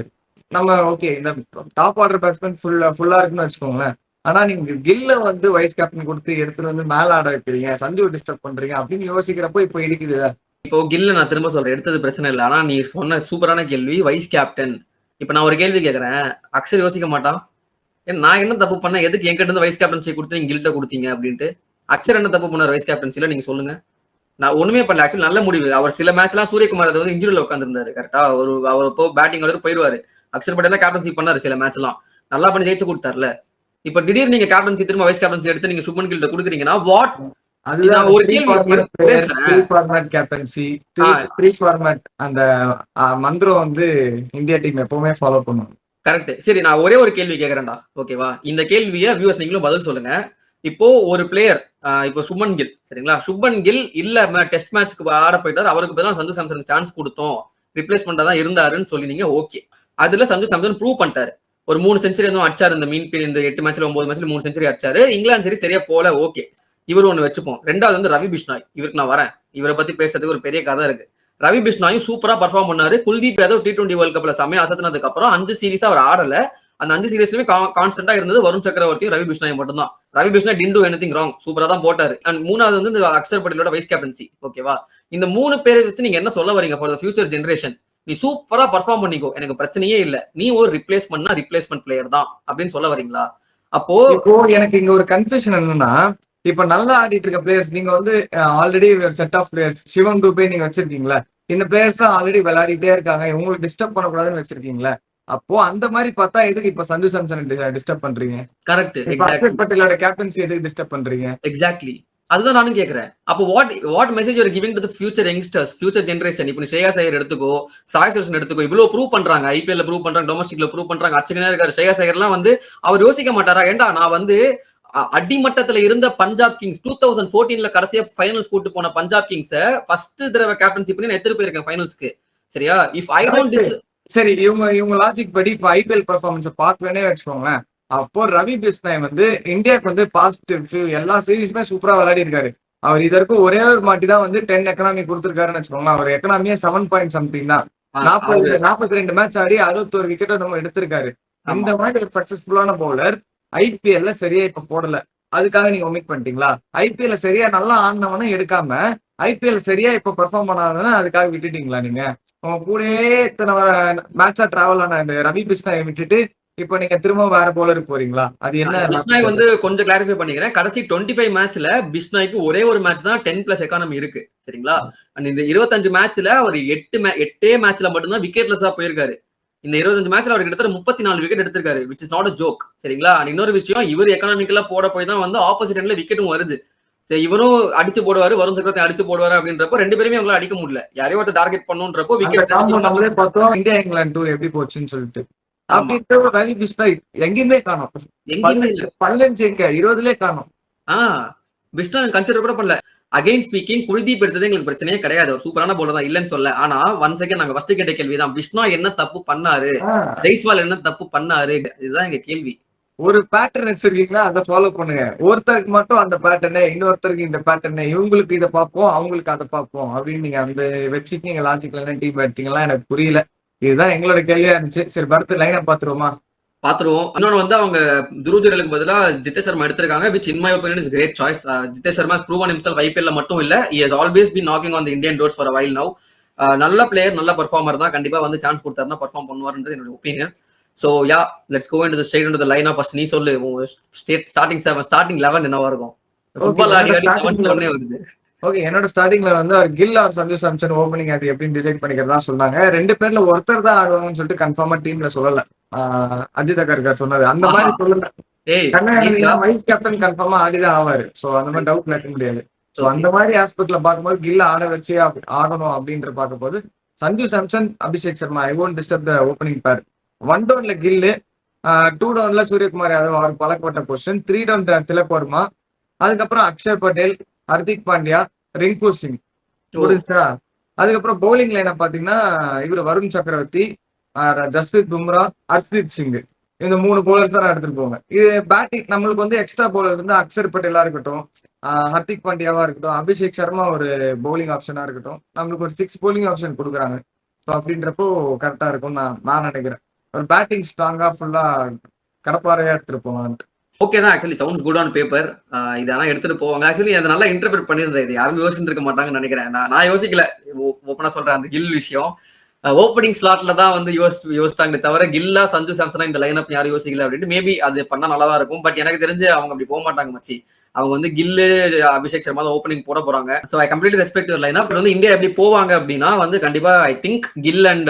நம்ம ஓகே, இந்த டாப் ஆர்டர் பேட்ஸ்மேன் ஃபுல்லா இருக்குன்னு வச்சுக்கோங்களேன். ஆனா நீங்க கில்ல வந்து வைஸ் கேப்டன் கொடுத்து எடுத்துட்டு வந்து மேல ஆட வைக்கிறீங்க, சஞ்சு டிஸ்டர்ப் பண்றீங்க அப்படின்னு யோசிக்கிறப்போ இப்போ இருக்குது. இப்போ கில்ல நான் திரும்ப சொல்றேன், எடுத்தது பிரச்சனை இல்லை. ஆனா நீ சொன்ன சூப்பரான கேள்வி, வைஸ் கேப்டன். இப்ப நான் ஒரு கேள்வி கேட்கறேன், அக்ஷர் யோசிக்க மாட்டான், நான் என்ன தப்பு பண்ண, எதுக்கு என்கிட்ட இருந்து வைஸ் கேப்டன்சி கொடுத்து நீங்க கில்ட்ட கொடுத்தீங்க அப்படின்ட்டு. அக்ஷர் என்ன தப்பு பண்ணார் வைஸ் கேப்டன்சில, நீங்க சொல்லுங்க. நான் ஒண்ணுமே பண்ணல. ஆக்சுவலி நல்ல முடிவு. அவர் சில மேட்ச் எல்லாம் சூரியகுமார் வந்து இன்ஜுரியில உட்காந்துருந்தாரு. கரெக்டா, அவர் இப்போ பேட்டிங் ஆர்டர் போயிருவாரு. அக்ஷர் பட்டேல் தான் கேப்டன்சி பண்ணாரு சில மேட்ச் எல்லாம், நல்லா பண்ணி ஜெயிச்சு கொடுத்தாருல. இப்ப திடீர்னு நீங்க கேப்டன்சி திரும்ப வைஸ் கேப்டன்சி எடுத்து நீங்க சுப்மன் கில்ட்ட கொடுக்குறீங்கன்னா வாட்? அதுதான் ஒரு ஃபார்மேட் கேப்டன்சி, ப்ரீ ஃபார்மேட் அந்த மந்திரம் வந்து இந்தியா டீம் எப்பவுமே ஃபாலோ பண்ணும். கரெக்ட். சரி, நான் ஒரே ஒரு கேள்வி கேட்கறேன்டா. ஓகேவா, இந்த கேள்வியை வியூவர்ஸ் நீங்களும் பதில் சொல்லுங்க. இப்போ ஒரு பிளேயர், இப்போ சுப்மன் கில், சரிங்களா, சுப்மன் கில் இல்ல டெஸ்ட் மேட்ச்க்கு ஆட போயிட்டாரு, அவருக்கு பதிலாக சஞ்சு சாம்சனுக்கு சான்ஸ் கொடுத்தோம், ரிப்ளேஸ்மெண்டா தான் இருந்தாருன்னு சொல்லினீங்க. ஓகே, அதுல சஞ்சு சாம்சன் ப்ரூவ் பண்ணிட்டாரு. ஒரு 3 செஞ்சுரி எதுவும் அடிச்சாரு. இந்த 8 மேட்ச்ல 9 மேட்ச்ல 3 செஞ்சுரி அடிச்சாரு. இங்கிலாந்து சரி சரியா போல. ஓகே, இவர் ஒண்ணு வச்சுப்போம். ரெண்டாவது வந்து ரவி பிஷ்னாய். இவருக்கு நான் வரேன், இவரை பத்தி பேசுறதுக்கு ஒரு பெரிய கதை இருக்கு. ரவி பிஷ்னாயும் சூப்பரா பர்ஃபார்ம் பண்ணாரு. குல்தீப் யாதவ் T20 வேர்ல்ட் கப்ல செமையா அசத்தினதுக்கு அப்புறம் 5 சீரிஸா அவர் ஆடல. அந்த 5 சீரிஸ்லயுமே கான்ஸ்டன்டா இருந்தது வருண் சக்கரவர்த்தியும் ரவி பிஷ்னாயும் மட்டும் தான். Ravi Bishnoi did to anything wrong, சூப்பரா தான் போட்டாரு. அண்ட் மூணாவது வந்து இந்த அக்ஷர் பட்டேலோட வைஸ் கேப்டன்சி. ஓகேவா, இந்த 3 பேரை வச்சு நீங்க என்ன சொல்ல வரீங்க ஃபார் தி ஃபியூச்சர் ஜெனரேஷன்? நீ சூப்பரா பர்ஃபார்ம் பண்ணிக்கோ, எனக்கு பிரச்சனையே இல்ல, நீ ஒரு ரிப்ளேஸ்மெண்ட் பிளேயர் தான் அப்படின்னு சொல்ல வரீங்களா? அப்போ எனக்கு இங்க ஒரு கன்ஃபியூஷன் என்னன்னா, இப்ப நல்லா ஆடிட்டு இருக்க பிளேயர்ஸ் நீங்க வந்து ஆல்ரெடி செட் ஆஃப் பிளேயர்ஸ் சிவம் துபே நீங்க வச்சிருக்கீங்களா? இந்த பிளேயர்ஸ் தான் ஆல்ரெடி விளையாடிட்டே இருக்காங்க, இவங்களுக்கு டிஸ்டர்ப் பண்ணக்கூடாதுன்னு வச்சிருக்கீங்களா? அப்போ அந்த மாதிரி பார்த்தா எதுக்கு இப்ப சஞ்சு சாம்சன் டிஸ்டர்ப் பண்றீங்க? கரெக்ட். அக்ஷர் பட்டேலோட கேப்டன்சி எதுக்கு டிஸ்டர்ப் பண்றீங்க? எக்ஸாக்ட்லி, அதுதான் நானும் கேட்கிறேன். அப்போ what message you are giving to the future youngsters, future generation? இப்போ ஸ்ரேயாஸ் ஐயர் எடுத்துக்கோ, சாய் சுதர்ஷன் எடுத்துக்கோ, இவ்வளவு ப்ரூவ் பண்றாங்க, ஐபிஎல்ல ப்ரூவ் பண்றாங்க, டொமஸ்டிக்ல ப்ரூவ் பண்றாங்க, அச்சகனே இருக்காரு. ஸ்ரேயாஸ் ஐயர்லாம் வந்து அவர் யோசிக்க மாட்டாரா, ஏண்டா நான் வந்து அடிமட்டத்துல இருந்த பஞ்சாப் கிங்ஸ் 2014ல கடைசியா ஃபைனல்ஸ் கூட்டு போன பஞ்சாப் கிங்ஸ ஃபர்ஸ்ட் தடவை கேப்டன்சி பண்ணி நான் எடுத்துட்டு போயிருக்கேன் ஃபைனல்ஸ்க்கு. சரியா, இஃப் ஐ டோன்ட் சரி, இவங்க லாஜிக் படி இப்ப ஐபிஎல் பெர்ஃபார்மன்ஸ் பார்க்கவே வச்சுக்கோங்களேன். அப்போ ரவி பிஷ்னாய் வந்து இந்தியாவுக்கு வந்து பாசிட்டிவ் எல்லா சீரீஸுமே சூப்பரா விளையாடி இருக்காரு. அவர் இதற்கும் ஒரே ஒரு மாட்டி தான் வந்து 10 எக்கனாமி கொடுத்திருக்காருன்னு வச்சுக்கோங்களேன். அவர் எக்கனாமியே 7 பாயிண்ட் சம்திங் தான். அவரு 42 மேட்ச் ஆடி 61 விக்கெட் நம்ம எடுத்திருக்காரு. ஆமா. இந்த மாதிரி ஒரு சக்சஸ்ஃபுல்லான பவுலர் ஐபிஎல்ல சரியா இப்ப போடல. அதுக்காக நீங்க ஒமிட் பண்ணிட்டீங்களா? ஐபிஎல்ல சரியா நல்லா ஆடினவன எடுக்காம ஐபிஎல் சரியா இப்ப பெர்ஃபார்ம் பண்ணாதவன அதுக்காக விட்டுட்டீங்களா நீங்க? உங்க கூடயே இத்தனை மேட்சா டிராவல் ஆன இந்த ரவி பிஷ்னாயை விட்டுட்டு இப்ப நீங்க திரும்ப வேற பவுலருக்கு போறீங்களா? அது என்ன பிஷ்னாய் வந்து கொஞ்சம் கிளாரிஃபை பண்ணிக்கிறேன். கடைசி 25 மேட்ச்ல பிஷ்னாய்க்கு ஒரே ஒரு மேட்ச் தான் 10+ எக்கானமி இருக்கு. சரிங்களா? அண்ட் இந்த 25 மேட்ச்ல அவர் 8 மேட்ச்ல மட்டும்தான் விக்கெட்லெஸ்ஸா போயிருக்காரு. இந்த 25 மேட்ச்ல அவர் கிட்டத்தட்ட 34 விக்கெட் எடுத்திருக்காரு, which is not a joke. சரிங்களா? அண்ட் இன்னொரு விஷயம், இவர் எக்கனாமிக்கலா போட போய் தான் வந்து ஆப்போசிட் எண்ட்ல விக்கெட்டும் வருது. சரி, இவரும் அடிச்சு போடுவாரு, வருண் சக்கரவர்த்தி அடிச்சு போடுவாரு அப்படின்றப்போ 2 பேருமே அவங்களால அடிக்க முடியல. யாரையோ ஒருத்தர் டார்கெட் பண்ணுன்றப்போ விக்கெட் நம்மளே பார்த்தோம் இந்தியா இங்கிலாந்து டூர் எப்படி போச்சுன்னு சொல்லிட்டு. அப்படின்ற ரவி பிஷ்னாய் எங்கேயுமே காணோம். எங்கேயுமே இல்ல. 20லே காணோம். பிஷ்னாய் கன்சிடர் கூட பண்ணல. அகைன் ஸ்பீக்கிங், குல்தீப் எடுத்தது எங்களுக்கு பிரச்சனையே கிடையாது. ஒரு சூப்பரான பவுலர் தான், இல்லன்னு சொல்ல. ஆனா ஒன் செகண்ட் நாங்க ஃபர்ஸ்ட் கேட்ட கேள்விதான், பிஷ்னாய் என்ன தப்பு பண்ணாரு, ஜெய்ஸ்வால் என்ன தப்பு பண்ணாரு, இதுதான் எங்க கேள்வி. ஒரு பேட்டர்ன் வச்சிருக்கீங்கன்னா அதை ஃபாலோ பண்ணுங்க. ஒருத்தருக்கு மட்டும் அந்த பேட்டர்னு, இன்னொருத்தருக்கு இந்த பேட்டர்னு, இவங்களுக்கு இதை பார்ப்போம் அவங்களுக்கு அதை பார்ப்போம் அப்படின்னு நீங்க அந்த வச்சுட்டு நீங்க லாஜிக்கலான டீம் எடுத்தீங்களா எனக்கு புரியல. இதுதான் எங்களோட கேள்வியா இருந்துச்சு. சரி, பரத் லைனை பாத்துருவோமா? பாத்துருவோம். இன்னொன்னு வந்து அவங்க துருஜருக்கு பதிலா ஜிதேஷ் சர்மா எடுத்திருக்காங்க, which in my opinion is great choice. Jitesh Sharma has proven himself IPL மட்டும் இல்ல, he has always been knocking on the Indian doors for a while now. நல்ல பிளேயர், நல்ல பெர்ஃபார்மர் தான். கண்டிப்பா வந்து சான்ஸ் கொடுத்தாருன்னா பெர்ஃபார்ம் பண்ணுவாருன்றது என்னோட opinion. So yeah, let's go straight into the lineup. First நீ சொல்லு, starting 11 என்னவா இருக்கும்? ஃபுட்பால் ஆடி 7 ஒண்ணே வருது. ஓகே, என்னோட ஸ்டார்டிங்ல வந்து அவர் கில் ஆர் சஞ்சு சாம்சன் ஓப்பனிங் அது எப்படின்னு டிசைட் பண்ணிக்கிறதா சொன்னாங்க. 2 பேர்ல ஒருத்தர் தான் ஆடுவாங்கன்னு சொல்லிட்டு கன்ஃபார்மா டீம்ல சொல்லல. அஜித் அகர்கர் சொன்னது அந்த மாதிரி சொல்லல. வைஸ் கேப்டன் கன்ஃபார்மா ஆடிதான் ஆவாரு. சோ அந்த மாதிரி டவுட் நினைக்க முடியாது. சோ அந்த மாதிரி ஆஸ்பெக்ட்ல பார்க்கும்போது கில்ல ஆட வச்சு ஆடணும் அப்படின்ற பார்க்கும் போது Sanju Samson, Abhishek Sharma, I won't disturb the opening பேர். 1 டவுன்ல கில்லு, 2 டவுன்ல சூரியகுமார் யாதவ், அவர் பழக்கப்பட்ட பொசிஷன். 3 டவுன் திலக் வர்மா, அதுக்கப்புறம் அக்ஷர் பட்டேல், ஹர்திக் பாண்டியா, ரிங்கு சிங் முடிஞ்சா. அதுக்கப்புறம் பவுலிங் லைனை பாத்தீங்கன்னா இவர் வருண் சக்கரவர்த்தி, ஜஸ்பிரீத் பும்ரா, ஹர்ஷ்தீப் சிங், இந்த 3 பவுலர்ஸ் தான் எடுத்துட்டு போவாங்க. இது பேட்டிங் நம்மளுக்கு வந்து எக்ஸ்ட்ரா பவுலர்ஸ் வந்து அக்ஷர் பட்டேலா இருக்கட்டும், ஹர்திக் பாண்டியாவா இருக்கட்டும், அபிஷேக் சர்மா ஒரு பவுலிங் ஆப்ஷனா இருக்கட்டும், நம்மளுக்கு ஒரு 6 பவுலிங் ஆப்ஷன் கொடுக்குறாங்க. ஸோ அப்படின்றப்போ கரெக்டா இருக்கும்னு நான் நினைக்கிறேன். ஒரு பேட்டிங் ஸ்ட்ராங்கா ஃபுல்லா கடப்பாறையா எடுத்துட்டு போவாங்க. ஓகே தான், actually sounds good on paper. இதெல்லாம் எடுத்துட்டு போவாங்க. ஆக்சுவலி அதை நல்லா இன்டர்பிரட் பண்ணியிருந்தேன். இது யாரும் யோசிச்சிருக்க மாட்டாங்கன்னு நினைக்கிறேன். நான் யோசிக்கல, ஓப்பனா சொல்றேன். அந்த கில் விஷயம் ஓப்பனிங் ஸ்லாட்ல தான் வந்து யோசிச்சாங்க தவிர கில்லா சஞ்சு சாம்சனா இந்த லைன் அப் யாரும் யோசிக்கல அப்படின்ட்டு. மேபி அது பண்ணா நல்லா தான் இருக்கும். பட் எனக்கு தெரிஞ்சு அவங்க அப்படி போக மாட்டாங்க மச்சி. அவங்க வந்து கில்லு, அபிஷேக் சர்மா தான் ஓப்பனிங் போட போறாங்க. So I completely respect your line up. வந்து இந்தியா எப்படி போவாங்க அப்படின்னா வந்து கண்டிப்பா I think Gill and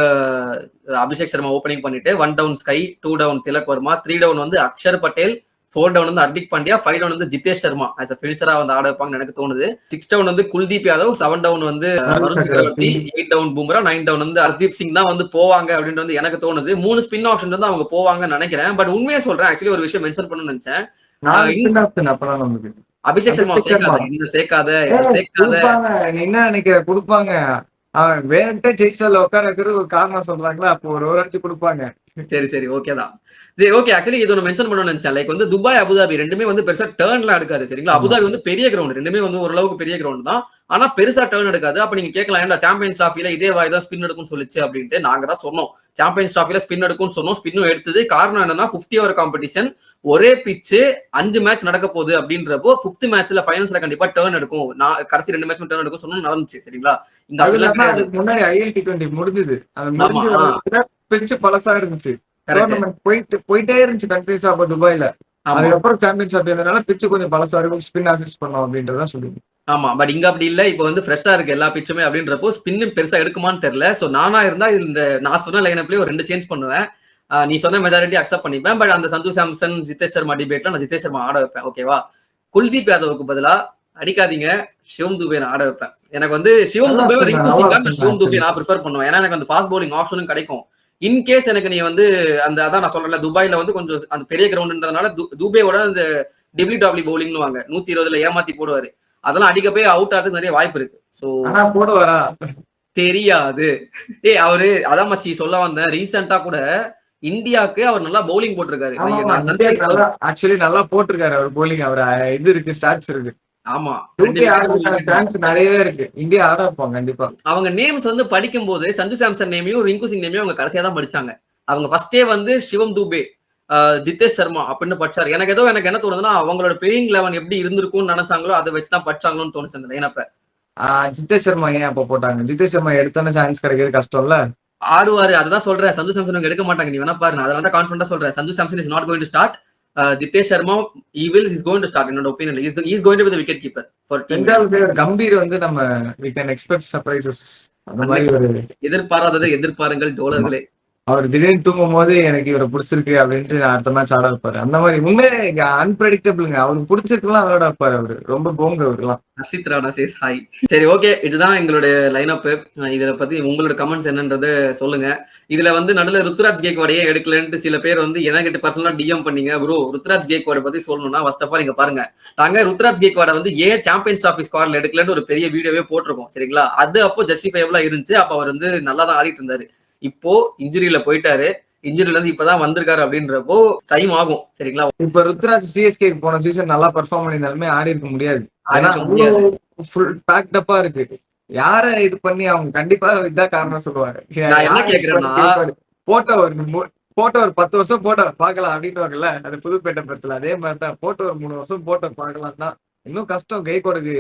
Abhishek Sharma opening பண்ணிட்டு 1 down SKY, 2 down Tilak Varma, 3 down வந்து அக்ஷர் பட்டேல், 4 டவுன் வந்து ஹர்திக் பாண்டியா, 5 டவுன் வந்து ஜிதேஷ் சர்மா ஆஸ் அ ஃபினிஷரா வந்து ஆட வைப்பாங்கன்னு எனக்கு தோணுது. 6 டவுன் வந்து குல்தீப் யாதவ், 7 டவுன் வந்து வருண் சக்கரவர்த்தி, 8 டவுன் பும்ரா, 9 டவுன் வந்து ஹர்தீப் சிங் தான் வந்து போவாங்க அப்படின்னு வந்து எனக்கு தோணுது. 3 ஸ்பின் ஆப்ஷன் வந்து அவங்க போவாங்கன்னு நினைக்கிறேன். பட் உண்மையா சொல்றேன், ஆக்சுவலி ஒரு விஷயம் மென்ஷன் பண்ணணும்னு நினைச்சேன். அபிஷேக் சர்மா சேர்க்காத என்ன நினைக்கிற கொடுப்பாங்க. அவன் வேணுட்டே ஜெய்சால உட்கார வைக்கிறது ஒரு காரணம் சொல்றாங்களா, அப்போ ஒரு அடிச்சு கொடுப்பாங்க. சரி ஓகே தான். சரி ஓகே, ஆக்சுவலி இது ஒன்று மென்ஷன் பண்ணணும்னு நினைச்சேன். லைக் வந்து துபாய், அபுதாபி ரெண்டுமே வந்து பெருசா டர்ன்லாம் எடுக்காது. சரிங்களா? அபுதாபி வந்து பெரிய கிரவுண்ட், ரெண்டுமே வந்து ஓரளவுக்கு பெரிய கிரவுண்ட் தான். ஆனா பெருசா டர்ன் எடுக்காது. அப்ப நீங்க கேட்கலாம், ஏன்டா சாம்பியன்ஸ் டிராஃபில இதே வாய் தான் ஸ்பின் எடுக்கும்னு சொல்லிச்சு அப்படின்ட்டு. நாங்க தான் சொன்னோம் சாம்பியன்ஸ் டிராஃபில ஸ்பின் எடுக்கும்னு சொன்னோம். ஸ்பின்னும் எடுத்தது. காரணம் என்னன்னா 50 ஓவர் காம்படிஷன், ஒரே பிச்சு, 5 மேட்ச் நடக்க போகுது அப்படின்றப்போ 5th மேட்ச்ல ஃபைனல்ஸ்ல கண்டிப்பா டர்ன் எடுக்கும். நான் கடைசி 2 மேட்ச் டர்ன் எடுக்கும் சொன்னோம், நடந்துச்சு. சரிங்களா? இங்க முன்னாடி ILT20 முடிஞ்சது. பிச்சு பழசா இருந்துச்சு. போயிட்டே இருந்துச்சு கண்ட்ரீஸ் ஆஃப் துபாயில. அதுக்கப்புறம் சாம்பியன்ஸ் அப்படின்றதுனால பிச்சு கொஞ்சம் பழசா இருக்கும், ஸ்பின் அசிஸ்ட் பண்ணோம் அப்படின்றதான் சொல்லுங்க. ஆமா, பட் இங்க அப்படி இல்ல. இப்ப வந்து ஃப்ரெஷ்ஷா இருக்கு எல்லா பிச்சுமே அப்படின்றப்போ ஸ்பின் பெருசா எடுக்குமான்னு தெரியல. சோ நானா இருந்தா இந்த நான் சொன்ன லைனப்லயே ஒரு 2 சேஞ்ச் பண்ணுவேன். நீ சொன்ன மெஜாரிட்டி அக்செப்ட் பண்ணிப்பேன். பட் அந்த சஞ்சு சாம்சன், ஜிதேஷ் சர்மா டிபேட்ல நான் ஜிதேஷ் சர்மா ஆட வைப்பேன். ஓகேவா? குல்தீப் யாதவுக்கு பதிலா அடிக்காதீங்க, சிவம் துபே நான் ஆட வைப்பேன். எனக்கு வந்து சிவம் துபே ரிங்கு சிங், சிவம் துபே நான் ப்ரிஃபர் பண்ணுவேன். ஏன்னா எனக்கு அந்த ஃபாஸ்ட் பவுலிங் ஆப்ஷனும் கிடைக்கும். இன்கேஸ் எனக்கு நீ வந்து அந்த அதான் நான் சொல்றேன், துபாயில வந்து கொஞ்சம் அந்த பெரிய கிரவுண்ட்ன்றதுனால துபேவோட அந்த டபிள்யூ பவுலிங்னு வாங்க 120ல ஏமாத்தி போடுவாரு. அதெல்லாம் அடிக்க போய் அவுட் ஆகிறதுக்கு நிறைய வாய்ப்பு இருக்கு. சோ போடுவாரா தெரியாது. அவரு அதான் மச்சி சொல்ல வந்தேன். ரீசெண்டா கூட இந்தியாவுக்கு அவர் நல்லா பவுலிங் போட்டிருக்காரு. ஆக்சுவலி நல்லா போட்டிருக்காரு அவர் பவுலிங். அவர் இது இருக்கு, ஸ்டாட்ஸ் இருக்கு. ஆமா. 2 2K விக்கெட் 3 ஆடுறதுக்கான விக்கெட். சான்ஸ் நிறையவே இருக்கு. இந்தியா ஆட வைப்பாங்க கண்டிப்பா. அவங்க நேம்ஸ் வந்து படிக்கும்போது சஞ்சு சாம்சன் நேமையும், ரிங்கு சிங் நேமையும் அவங்க கடைசியா தான் படிச்சாங்க. அவங்க ஃபர்ஸ்ட்டே வந்து சிவம் துபே, ஜிதேஷ் சர்மா அப்படின்னு படிச்சாரு. எனக்கு என்ன தோணுதுன்னா, அவங்களோட பிளேயிங் 11 எப்படி இருந்திருக்கும்னு நினைச்சாங்களோ, அத வச்சு தான் படிச்சாங்களோன்னு தோணுச்சு அந்த லைனப்ப. ஜிதேஷ் சர்மா ஏன் அப்ப போட்டாங்க? ஜிதேஷ் சர்மா எடுத்தோன்னே சான்ஸ் கிடைக்கிறது கஷ்டம்ல. ஆடுவாரு. அதுதான் சொல்றேன். சஞ்சு சாம்சன் அவங்க எடுக்க மாட்டாங்க. நீ வேணா பாரு. நான் அதனால தான் கான்ஃபிடன்ட்டா சொல்றேன். Sanju Samson is not going to start. Jitesh Sharma is going to start என்னோட ஒப்பீனியன்ல. Is going to be the wicket keeper for team. Bengal player Gambhir வந்து நம்ம வி கேன் எக்ஸ்பெக்ட் சர்ப்ரைசஸ். அந்த மாதிரி ஒரு எதிர்பாராததை எதிர்பாருங்கள் டோலர்களே. அவர் திடீர்னு தூங்கும் போது எனக்கு இவரை பிடிச்சிருக்கு அப்படின்ட்டு அடுத்த மேட்ச் ஆட வைப்பாரு. அந்த மாதிரி உண்மையிலே அன்பிரடிக்டபிளுங்க. அவருக்கு பிடிச்சிருக்கலாம் விளையாட வைப்பாரு அவரு. ரொம்ப போங்க அவருலாம். ஹர்ஷித் ராணா சேஸ் ஹாய். சரி ஓகே. இதுதான் எங்களுடைய லைனப். இத பத்தி உங்களோட கமெண்ட்ஸ் என்னன்றத சொல்லுங்க. இதுல வந்து நடுவுல ருத்துராஜ் கேக்வாடையே எடுக்கலன்ட்டு சில பேர் வந்து எனக்கு பர்சனலா டிஎம் பண்ணீங்க. ப்ரோ ருத்துராஜ் கேக்வாட பத்தி சொல்லணும்னா ஃபர்ஸ்ட் ஆஃப் ஆல் இங்க பாருங்க. நாங்க ருத்துராஜ் கேக்வாட வந்து ஏன் சாம்பியன்ஸ் டிராபி ஸ்குவாட்ல எடுக்கலன்னு ஒரு பெரிய வீடியோவே போட்டிருக்கோம். சரிங்களா? அது அப்போ ஜஸ்டிஃபைபிளா இருந்துச்சு. அப்ப அவர் வந்து நல்லா தான் ஆடிட்டு இருந்தாரு. இப்போ இன்ஜுரியில போயிட்டாரு. இன்ஜுரியில இருந்து இப்பதான் வந்திருக்காரு அப்படின்றப்போ டைம் ஆகும். சரிங்களா? இப்ப ருத்ராஜ் சிஎஸ்கே போன சீசன் நல்லா பெர்ஃபார்ம் பண்ணியிருந்தாலுமே ஆடி இருக்க முடியாது. ஏன்னா ஆடிருக்க முடியாது. ஃபுல் பேக்டப்பா இருக்கு. யார இது பண்ணி அவங்க கண்டிப்பா இதான் காரணம் சொல்லுவாங்க. நான் என்ன கேக்குறேன்னா போட்ட ஒரு 10 வருஷம் போட்ட பாக்கலாம் அப்படின்னுவாங்கல்ல. அது புதுப்பேட்டை படத்துல அதே மாதிரிதான் போட்ட ஒரு 3 வருஷம் போட்ட பாக்கலாம் தான். இன்னும் கஷ்டம். கைகோடுக்கு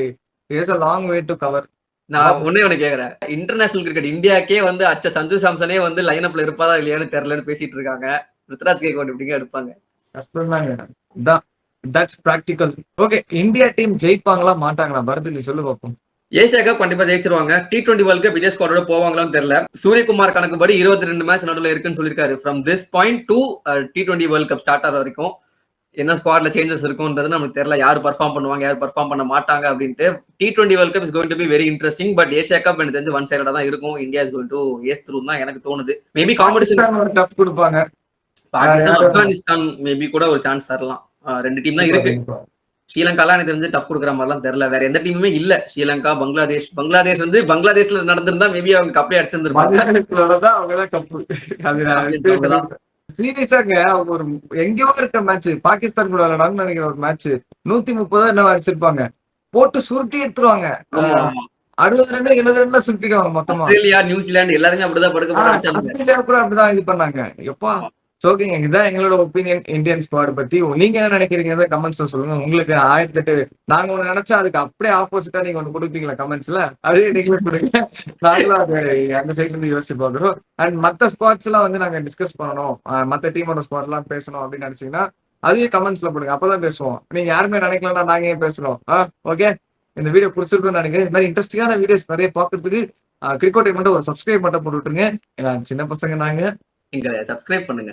is a long way to cover. நான் ஒண்ணே ஒண்ணு கேக்குறேன். இன்டர்நேஷனல் கிரிக்கெட் இந்தியாக்கே வந்து அச்ச சஞ்சு சாம்சனே வந்து லைனப்ல இருப்பாரா இல்லையான்னு தெரியலன்னு பேசிட்டு இருக்காங்க. ருத்ராஜ் கேக்வாட் எப்படிங்க எடுப்பாங்க? கஷ்டம் தாங்க. That's practical. Okay, India team ஜெயிப்பாங்களா மாட்டாங்களா? பரத் நீ சொல்லு பார்ப்போம். ஏசியா கப் கண்டிப்பா ஜெயிச்சிருவாங்க. T20 வேர்ல்ட் கப் இதே ஸ்குவாடோட போவாங்களான்னு தெரியல. சூரியகுமார் கணக்குப்படி 22 மேட்ச் நடுவுல இருக்குன்னு சொல்லிருக்காரு. From this point to T20 world cup start ஆகிற வரைக்கும் என்ன ஸ்குவாட்ல சேஞ்சஸ் இருக்கும்ன்றது நமக்கு தெரியல. யார் பர்ஃபார்ம் பண்ணுவாங்க, யார் பர்ஃபார்ம் பண்ண மாட்டாங்க அப்படின்ட்டு. T20 world cup is going to be very interesting. But Asia cup எனக்கு தெரிஞ்சு ஒன் சைடா தான் இருக்கும். India is going to ace through தான் எனக்கு தோணுது. மேபி காம்படிஷன் டஃப் கொடுப்பாங்க. பாகிஸ்தான், ஆப்கானிஸ்தான் மேபி கூட ஒரு சான்ஸ் தரலாம். 2 டீம் தான் இருக்கு. ஸ்ரீலங்காலாம் எனக்கு தெரிஞ்சு டஃப் கொடுக்குற மாதிரிலாம் தெரியல. வேற எந்த டீமுமே இல்ல. ஸ்ரீலங்கா, பங்களாதேஷ் வந்து பங்களாதேஷ்ல நடந்திருந்தா மேபி அவங்க கப்பே அடிச்சிருந்திருப்பாங்க. சீரியஸாங்க அவங்க ஒரு எங்கேயோ இருக்க மேட்ச் பாகிஸ்தான் கூட விளையாடான்னு நினைக்கிற ஒரு மேட்ச் 130 என்ன அடிச்சிருப்பாங்க. போட்டு சுருட்டி எடுத்துருவாங்க. 60 ரன் 70 ரன் சுருட்டிடுவாங்க மொத்தமா. ஆஸ்திரேலியா, நியூசிலாந்து எல்லாருமே அப்படிதான் ஆஸ்திரேலியா கூட அப்படிதான் இது பண்ணாங்க. எப்பா ஓகேங்க, இதுதான் எங்களோட ஒப்பீனியன் இந்தியன் ஸ்குவாட் பத்தி. நீங்க என்ன நினைக்கிறீங்க கமெண்ட்ஸ்ல சொல்லுங்க. உங்களுக்கு 1008 நாங்க ஒண்ணு நினைச்சா அதுக்கு அப்படியே ஆப்போசிட்டா நீங்க ஒண்ணு கொடுப்பீங்களா கமெண்ட்ஸ்ல? அதே நீங்களே கொடுங்க. நாங்களும் அது அந்த சைட்ல இருந்து யோசிச்சு பாக்குறோம். அண்ட் மத்த ஸ்குவாட்ஸ் எல்லாம் வந்து நாங்க டிஸ்கஸ் பண்ணணும், மத்த டீமோட ஸ்குவாட் எல்லாம் பேசணும் அப்படின்னு நினைச்சீங்கன்னா அதையும் கமெண்ட்ஸ்ல போடுங்க. அப்பதான் பேசுவோம். நீங்க யாருமே நினைக்கலன்னா நாங்க ஏன் பேசுறோம்? ஓகே, இந்த வீடியோ பிடிச்சிருக்கும்னு நினைக்கிறேன். இந்த மாதிரி இன்ட்ரெஸ்டிங்கான வீடியோஸ் நிறைய பாக்குறதுக்கு கிரிக்கெட் மட்டும் ஒரு சப்ஸ்கிரைப் மட்டும் போட்டு விட்டுருங்க. ஏன்னா சின்ன பசங்க நாங்க. சப்ஸ்கிரைப் பண்ணுங்க.